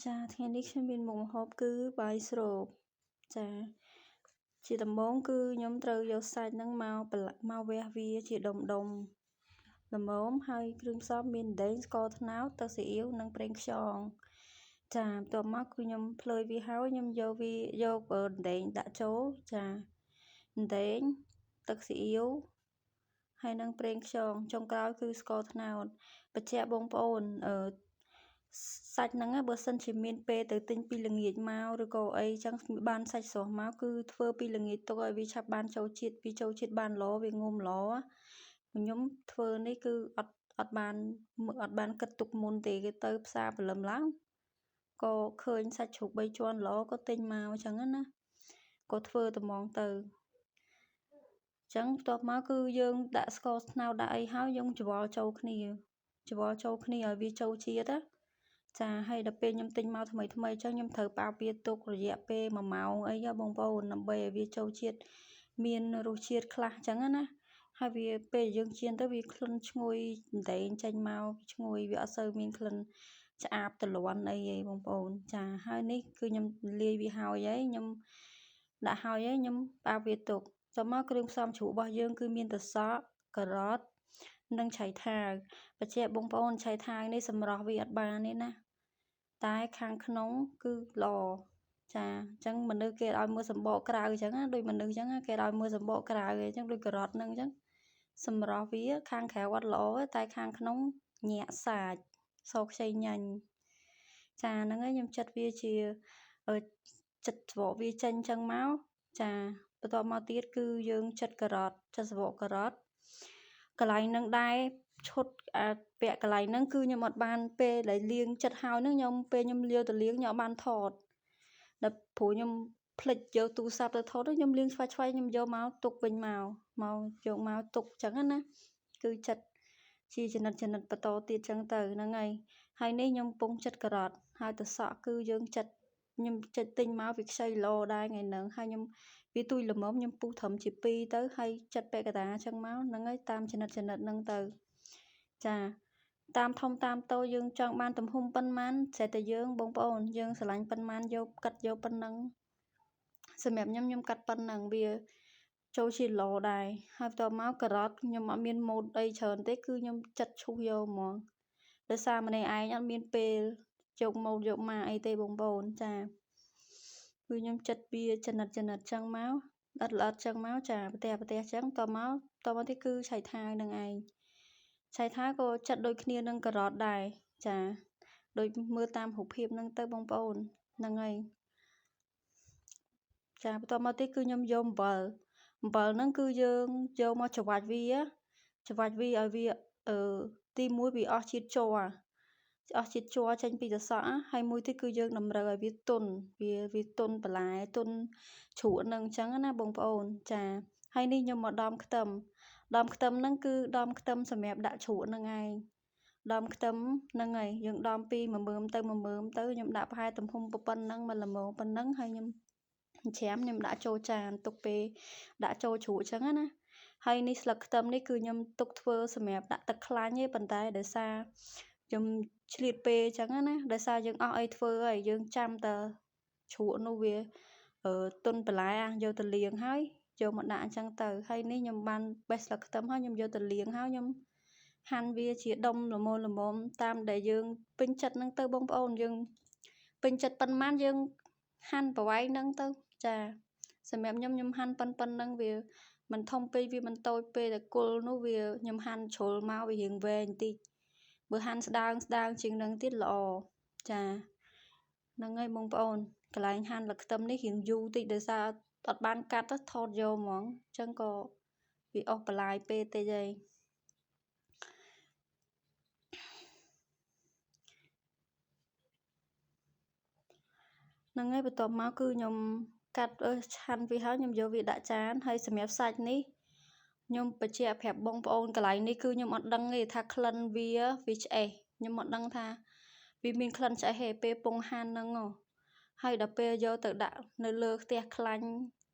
ចាថ្ងៃនេះខ្ញុំមានមុខម្ហូបគឺបាយស្រូបចាជាដំបូងគឺខ្ញុំត្រូវយកសាច់ហ្នឹងមកវះវាជាដុំល្មមហើយគ្រឿងផ្សំមានដែងស្ករត្នោតទឹកស៊ីអ៊ីវនិងប្រេងខ្យងចាបន្ទាប់មកគឺខ្ញុំភ្លយវាហើយខ្ញុំយកដែងដាក់ចូលចាដែងទឹកស៊ីអ៊ីវហើយនឹងប្រេងខ្យងចុងក្រោយគឺស្ករត្នោតបញ្ជាក់បងប្អូនសាច់ហ្នឹងបើសិនជាមានពេលទៅទិញពីល្ងាចមកឬក៏អីចឹងបានសាច់ស្រស់មកគឺធ្វើពីល្ងាចទុកឲ្យវាឆាប់បានចូលជាតិបានល្អវាងុំល្អខ្ញុំធ្វើនេះគឺអត់បានគិតទុកមុនទេគេទៅផ្សារព្រលឹមឡើងក៏ឃើញសាច់ជ្រូក3ជាន់ល្អក៏ទិញមកអញ្ចឹងណាក៏ធ្វើត្មងទៅចឹងបន្ទាប់មកគឺយើងដាក់ស្ករត្នោតដាក់អីហើយយើងច្របល់ចូលគ្នាឲ្យវាចូលជាតិណាចាហើយដល់ពេលខ្ញុំទិញមកថ្មីអញ្ចឹងខ្ញុំត្រូវប៉ាវាទុករយៈពេល1ម៉ោងអីបងប្អូនដើម្បីឲ្យវាចូលជាតិមានរសជាតិខ្លះអញ្ចឹងណាហើយវាពេលយើងចៀនទៅវាក្លិនឈ្ងុយដែងចេញមកឈ្ងុយវាអត់សូវមានក្លិនឆ្អាបទលាន់អីទេបងប្អូនចាហើយនេះគឺខ្ញុំលាយវាហើយខ្ញុំដាក់ហើយខ្ញុំប៉ាវាទុកចូលមកគ្រឿងផ្សំជ្រូករបស់យើងគឺមានត្រសក់ការ៉ុតនិងឆៃថាវបញ្ជាក់បងប្អូនឆៃថាវនេះសម្រស់វាអត់បានទេណាតែខាងក្នុងគឺល្អចាអញ្ចឹងមនុស្សគេឲ្យមើលសម្បកក្រៅអញ្ចឹងណាដូចមនុស្សអញ្ចឹងគេឲ្យមើលសម្បកក្រៅអញ្ចឹងដូចការ៉ុតហ្នឹងអញ្ចឹងសម្រស់វាខាងក្រៅអត់ល្អតែខាងក្នុងញាក់សាច់សខ្ចីញ៉ាញ់ចាហ្នឹងហើយខ្ញុំចិត្តវាជាចិត្តច្បកវាចេញអញ្ចឹងមកចាបន្ទាប់មកទៀតគឺយើងចិត្តការ៉ុតចិត្តសបកការ៉ុតកន្លែងហ្នឹងដែរឈុតពាក់កន្លែងហ្នឹងគឺខ្ញុំអត់បានពេលដែលលាងចិត្តហើយហ្នឹងខ្ញុំលាវទៅលាងខ្ញុំអត់បានថតដល់ព្រោះខ្ញុំភ្លេចយកទូរស័ព្ទទៅថតខ្ញុំលាងឆ្វេងខ្ញុំយកមកទុកវិញមកយកមកទុកអញ្ចឹងណាគឺចិត្តជាចំណិតបន្តទៀតអញ្ចឹងទៅហ្នឹងហើយនេះខ្ញុំពងចិត្តការ៉ុតហើយត្រសក់គឺយើងខ្ញុំចិត្តទិញមកវាខ្ចីល្អដែរថ្ងៃហ្នឹងហើយខ្ញុំវាទូចល្មមខ្ញុំពុះត្រឹមជា2ទៅហើយចិត្តពាក់កណ្ដាលអញ្ចឹងមកហ្នឹងហើយតាមចំណិតហ្នឹងទៅចាតាមធំតាមតូចយើងចង់បានទំហំប៉ុន្មានតែតែយើងបងប្អូនយើងស្រឡាញ់ប៉ុន្មានកាត់យកប៉ុណ្ណឹងសម្រាប់ខ្ញុំកាត់ប៉ុណ្ណឹងវាចូលជាល្អដែរហើយបន្ទាប់មកការ៉ុតខ្ញុំអត់មានម៉ូតអីច្រើនទេគឺខ្ញុំចាត់ឈូសយកហ្មងដោយសារម្នាក់ឯងអត់មានពេលយកម៉ូតយកម៉ាអីទេបងប្អូនចាគឺខ្ញុំចិត្តវាចំណិតចឹងមកល្អិតចឹងមកចាប្រទេសចឹងតមកទៀតគឺឆៃថាវនឹងឯងឆៃថាវក៏ចិត្តដូចគ្នានឹងការ៉ុតដែរចាដូចមើលតាមរូបភាពហ្នឹងទៅបងប្អូនហ្នឹងហើយចាបន្ទាប់មកទៀតគឺខ្ញុំយកអំបិលហ្នឹងគឺយើងយកមកច្របាច់វាឲ្យវាទី1វាអស់ជាតិជ័រចេញពីត្រសក់ហើយមួយទៀតគឺយើងតម្រូវឲ្យវាទន់វាទន់បន្លែទន់ជ្រក់ហ្នឹងអញ្ចឹងណាបងប្អូនចាហើយនេះខ្ញុំមកដំខ្ទឹមហ្នឹងគឺដំខ្ទឹមសម្រាប់ដាក់ជ្រក់ហ្នឹងឯងដំខ្ទឹមហ្នឹងហើយយើងដំពី1មើមទៅខ្ញុំដាក់ប្រហែលទំហំប៉ុណ្ណឹងមកល្មមប៉ុណ្ណឹងហើយខ្ញុំដាក់ចូលចានទុកពេលដាក់ចូលជ្រក់អញ្ចឹងណាហើយនេះស្លឹកខ្ទឹមនេះគឺខ្ញុំទុកធ្វើសម្រាប់ដាក់ទឹកខ្លាញ់ទេប៉ុន្តែដោយសារខ្ញុំឆ្លៀតពេលអញ្ចឹងណាដោយសារយើងអស់អីធ្វើហើយយើងចាំតែជ្រក់នោះវាទុនបន្លែយកទៅលាងហើយយកមកដាក់អញ្ចឹងទៅហើយនេះខ្ញុំបានបេះស្លឹកខ្ទឹមហើយខ្ញុំយកទៅលាងហើយខ្ញុំហាន់វាជាដុំល្មមតាមដែលយើងពេញចិត្តហ្នឹងទៅបងប្អូនយើងពេញចិត្តប៉ុន្មានយើងហាន់ប្រវែងហ្នឹងទៅចាសម្រាប់ខ្ញុំហាន់ប៉ុណ្ណឹងវាមិនធំពេកវាមិនតូចពេកតែគល់នោះវាខ្ញុំហាន់ជ្រុលមកវារៀងវែងបន្តិចបើហាន់ស្ដើងជាងនឹងទៀតល្អចាហ្នឹងហើយបងប្អូនកន្លែងហាន់ស្លឹកខ្ទឹមនេះរៀងយូរតិចដោយសារអត់បានកាត់ថតយកហ្មងអញ្ចឹងក៏វាអស់បន្លាយពេលតិចហើយហ្នឹងហើយបន្ទាប់មកគឺខ្ញុំកាត់ឆាន់វាហើយខ្ញុំយកវាដាក់ចានហើយសម្រាប់សាច់នេះខ្ញុំបញ្ជាក់ប្រាប់បងប្អូនកន្លែងនេះគឺខ្ញុំអត់ដឹងទេថាក្លិនវាឆ្អេះខ្ញុំអត់ដឹងថាវាមានក្លិនឆ្អេះទេពេលពងហាន់ហ្នឹងហើយដល់ពេលយកទៅដាក់នៅលើខ្ទះខ្លាញ់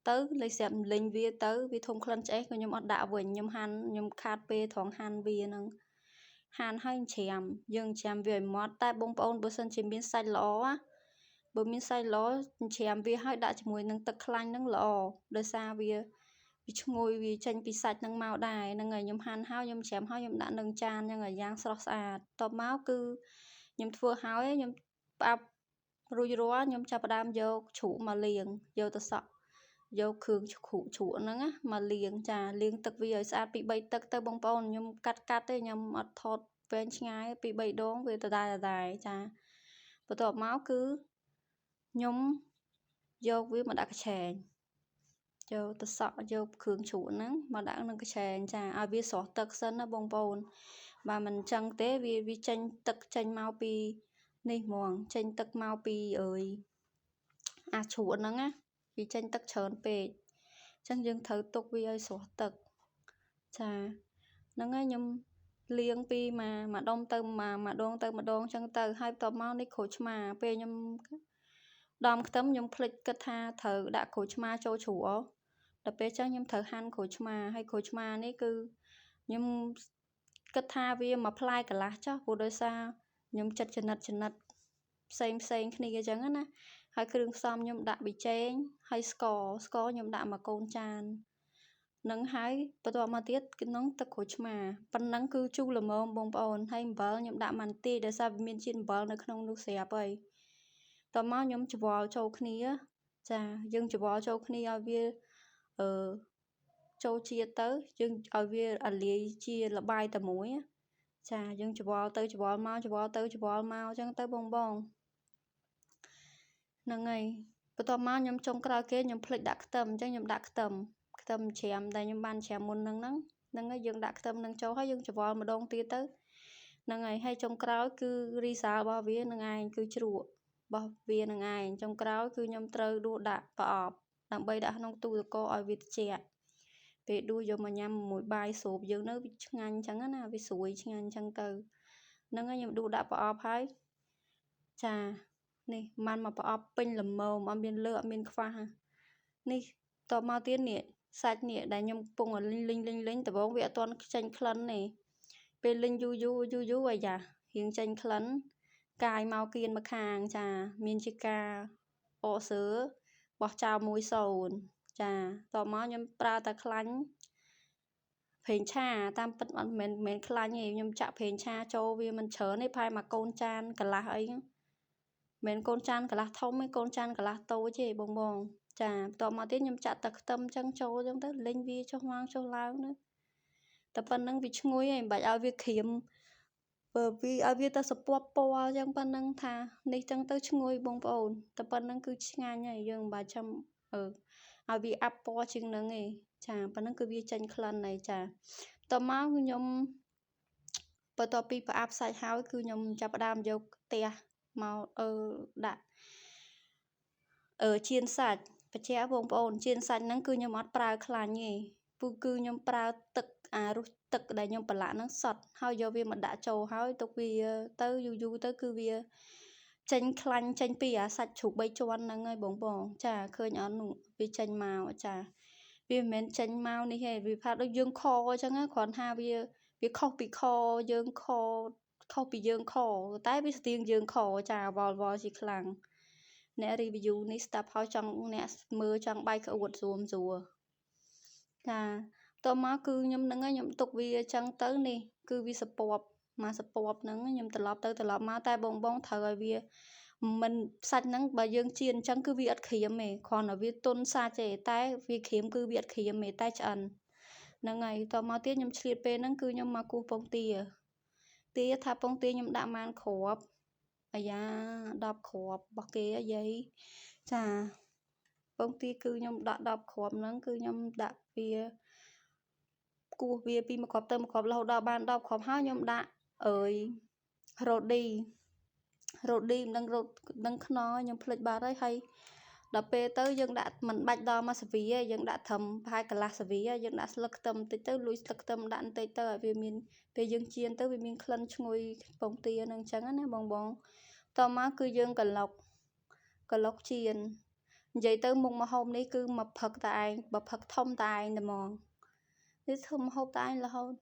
ទៅលេខស្រាប់លេងវាទៅវាធំក្លិនឆ្អេះក៏ខ្ញុំអត់ដាក់វិញខ្ញុំខាតពេលត្រង់ហាន់វាហ្នឹងហាន់ហើយច្រាមយើងច្រាមវាឲ្យម៉ត់តែបងប្អូនបើសិនជាមានសាច់ល្អ បើមានសាច់ល្អច្រាមវាហើយដាក់ជាមួយនឹងទឹកខ្លាញ់ហ្នឹងល្អដោយសារវាឈ្ងុយវាចេញពីសាច់ហ្នឹងមកដែរហ្នឹងហើយខ្ញុំហាន់ហើយខ្ញុំច្រាមហើយខ្ញុំដាក់នឹងចានហ្នឹងហើយយ៉ាងស្រស់ស្អាតតបមកគឺខ្ញុំធ្វើហើយខ្ញុំផ្អាប់រួចរាល់ខ្ញុំចាប់ផ្ដើមយកជ្រក់មកលាងយកទៅសក់យកគ្រឿងជ្រក់ហ្នឹងមកលាងចាលាងទឹកវាឲ្យស្អាតពី3ទឹកទៅបងប្អូនខ្ញុំកាត់ទេខ្ញុំអត់ថតវែងឆ្ងាយពី3ដងវាដដែលចាបន្ទាប់មកគឺខ្ញុំយកវាមកដាក់កញ្ឆែងយកទៅសក់យកគ្រឿងជ្រក់ហ្នឹងមកដាក់ក្នុងកញ្ឆែងចាឲ្យវាស្រស់ទឹកសិនណាបងប្អូនបើមិនអញ្ចឹងទេវាចេញទឹកចេញមកពីនេះហ្មងចេញទឹកមកពីអាជ្រក់ហ្នឹងណាវាចេញទឹកច្រើនពេកអញ្ចឹងយើងត្រូវទុកវាឲ្យស្រស់ទឹកចាហ្នឹងហើយខ្ញុំលាងពីមួយដុំទៅមួយដងទៅម្ដងអញ្ចឹងទៅហើយបន្ទាប់មកនេះក្រូចឆ្មាពេលខ្ញុំដំខ្ទឹមខ្ញុំភ្លេចគិតថាត្រូវដាក់ក្រូចឆ្មាចូលជ្រក់ដល់ពេលអញ្ចឹងខ្ញុំត្រូវហាន់ក្រូចឆ្មាហើយក្រូចឆ្មានេះគឺខ្ញុំគិតថាវាមួយផ្លែកន្លះចុះព្រោះដោយសារខ្ញុំចិត្តចំណិតផ្សេងគ្នាអញ្ចឹងណាហើយគ្រឿងផ្សំខ្ញុំដាក់ប៊ីចេងហើយស្ករខ្ញុំដាក់មួយកូនចាននឹងហើយបន្ទាប់មកទៀតក្នុងទឹកក្រូចឆ្មាប៉ុណ្ណឹងគឺជូរល្មមបងប្អូនហើយអំបិលខ្ញុំដាក់មិនតិចដោយសារវាមានជាតិអំបិលនៅក្នុងនោះស្រាប់ហើយតោះមកខ្ញុំច្របល់ចូលគ្នាចាយើងច្របល់ចូលគ្នាឲ្យវាចូលជាតិទៅយើងឲ្យវាអាលាយជាល្បាយតែមួយចាយើងច្របល់ទៅច្របល់មកច្របល់ទៅច្របល់មកអញ្ចឹងទៅបងហ្នឹងហើយបន្ទាប់មកខ្ញុំចុងក្រោយគេខ្ញុំភ្លេចដាក់ខ្ទឹមអញ្ចឹងខ្ញុំដាក់ខ្ទឹមច្រាមដែលខ្ញុំបានច្រាមមុនហ្នឹងហើយយើងដាក់ខ្ទឹមនឹងចូលហើយយើងច្របល់ម្ដងទៀតទៅហ្នឹងហើយចុងក្រោយគឺរីសាល់របស់វានឹងឯងគឺជ្រក់របស់វានឹងឯងចុងក្រោយគឺខ្ញុំត្រូវដួសដាក់ប្រអប់ដើម្បីដាក់ក្នុងទូទឹកកកឲ្យវាត្រជាក់ពេលដួសយកមកញ៉ាំជាមួយបាយស្រូបយើងនៅវាឆ្ងាញ់អញ្ចឹងណាវាស្រួយឆ្ងាញ់អញ្ចឹងទៅហ្នឹងហើយខ្ញុំដួសដាក់ប្រអប់ហើយចានេះបានមកប្រអប់ពេញល្មមអត់មានលើអត់មានខ្វះនេះតបមកទៀតនេះសាច់នេះដែលខ្ញុំពងឲ្យលីងដំបូងវាអត់ទាន់ចេញក្លិនទេពេលលីងយូរអាយ៉ារៀងចេញក្លិនកាយមកគៀនមកខាងចាមានជាការអកសើបោះចោល1-0ចាតបមកខ្ញុំប្រើតែខ្លាញ់ប្រេងឆាតាមពិតអត់មែនខ្លាញ់ទេខ្ញុំចាក់ប្រេងឆាចូលវាមិនច្រើនទេប្រហែលមួយកូនចានកន្លះអីមិនកូនចានកន្លះធំទេកូនចានកន្លះតូចទេបងចាបន្ទាប់មកទៀតខ្ញុំចាក់ទឹកខ្ទឹមចឹងចូលចឹងទៅលីងវាចុះឡើងទៅតែប៉ុណ្្នឹងវាឈ្ងុយហើយមិនបាច់ឲ្យវាក្រៀមបើវាឲ្យវាទៅសពពណ៌ចឹងប៉ុណ្្នឹងថានេះចឹងទៅឈ្ងុយបងប្អូនតែប៉ុណ្្នឹងគឺឆ្ងាញ់ហើយយើងមិនបាច់ចាំឲ្យវាអាប់ពណ៌ជាងហ្នឹងទេចាប៉ុណ្្នឹងគឺវាចេញក្លិនហើយចាតមកខ្ញុំបន្ទាប់ពីប្រអាប់សាច់ហើយគឺខ្ញុំចាប់ផ្ដើមយកខ្ទះមកដាក់ចៀនសាច់បច្ចាបងប្អូនចៀនសាច់ហ្នឹងគឺខ្ញុំអត់ប្រើខ្លាញ់ទេគឺខ្ញុំប្រើទឹករសទឹកដែលខ្ញុំប្រឡាក់ហ្នឹងសុទ្ធហើយយកវាមកដាក់ចូលហើយទុកវាទៅយូរទៅគឺវាចេញខ្លាញ់ចេញពីអាសាច់ជ្រូក3ជាន់ហ្នឹងហើយបងចាឃើញអត់នោះវាចេញមកចាវាមិនមែនចេញមកនេះទេវាថាដូចយើងខអញ្ចឹងគ្រាន់ថាវាខុសពីខយើងខពីយើងខតែវាស្ទៀងយើងខចាវល់ជាខ្លាំងអ្នក review នេះស្ដាប់ហើយអ្នកមើលចង់បាយក្អួតស្រួលចាតមកគឺខ្ញុំហ្នឹងខ្ញុំទុកវាអញ្ចឹងទៅនេះគឺវាសពប់មកសពប់ហ្នឹងខ្ញុំត្រឡប់ទៅត្រឡប់មកតែបងត្រូវឲ្យវាមិនសាច់ហ្នឹងបើយើងចៀនអញ្ចឹងគឺវាអត់ក្រៀមទេគ្រាន់តែវាទន់សាច់ទេតែវាក្រៀមគឺវាអត់ក្រៀមទេតែឆ្អិនហ្នឹងហើយតមកទៀតខ្ញុំឆ្លៀតពេលហ្នឹងគឺខ្ញុំមកគោះពងទាថាពងទាខ្ញុំដាក់ម៉ានគ្រាប់អាយ៉ា10គ្រាប់របស់គេយាយចាពងទាគឺខ្ញុំដាក់10គ្រាប់ហ្នឹងគឺខ្ញុំដាក់វាគោះវាពី1គ្រាប់ទៅ1គ្រាប់រហូតដល់បាន10គ្រាប់ហើយខ្ញុំដាក់រ៉ូឌីមិនដឹងខ្នុរខ្ញុំភ្លេចបាត់ហើយដល់ពេលទៅយើងដាក់មិនបាច់ដល់មកសាវីទេយើងដាក់ត្រឹមប្រហែលកន្លះសាវីយើងដាក់ស្លឹកខ្ទឹមបន្តិចទៅលួចស្លឹកខ្ទឹមដាក់បន្តិចទៅឲ្យវាមានពេលយើងចៀនទៅវាមានក្លិនឈ្ងុយពងទាហ្នឹងអញ្ចឹងណាបងតមកគឺយើងកន្លុកចៀននិយាយទៅមុខម្ហូបនេះគឺមកផឹកតែឯងបើផឹកធំតែឯងតែហ្មងនេះធ្វើម្ហូបតែឯងរហូត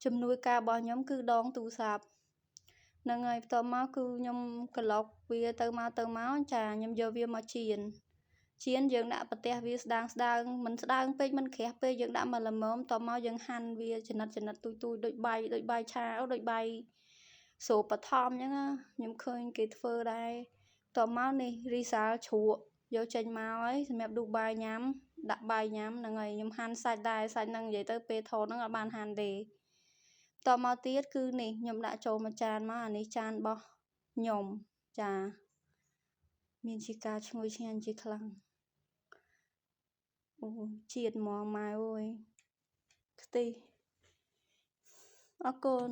ជំនួយការរបស់ខ្ញុំគឺដងទូរស័ព្ទ នឹងហើយបន្ទាប់មកគឺខ្ញុំក្លុកវាទៅមកចាខ្ញុំយកវាមកចៀនយើងដាក់ប្រទេសវាស្ដើងមិនស្ដើងពេកមិនក្រាស់ពេកយើងដាក់មកល្មមបន្ទាប់មកយើងហាន់វាចំណិតទូចដូចបាយឆាដូចបាយសូរបឋមអញ្ចឹងខ្ញុំឃើញគេធ្វើដែរបន្ទាប់មកនេះរីសាល់ជ្រក់យកចេញមកហើយសម្រាប់ដួសបាយញ៉ាំដាក់បាយញ៉ាំហ្នឹងហើយខ្ញុំហាន់សាច់ដែរសាច់ហ្នឹងនិយាយទៅពេលថតហ្នឹងអត់បានហាន់ទេបន្ទាប់មកទៀតគឺនេះខ្ញុំដាក់ចូលមួយចានមកអានេះចានរបស់ខ្ញុំចាមានជាការឈ្ងុយឆ្ងាញ់ជាខ្លាំងអូជាតិហ្មងម៉ែអើយខ្ទិះអរគុណ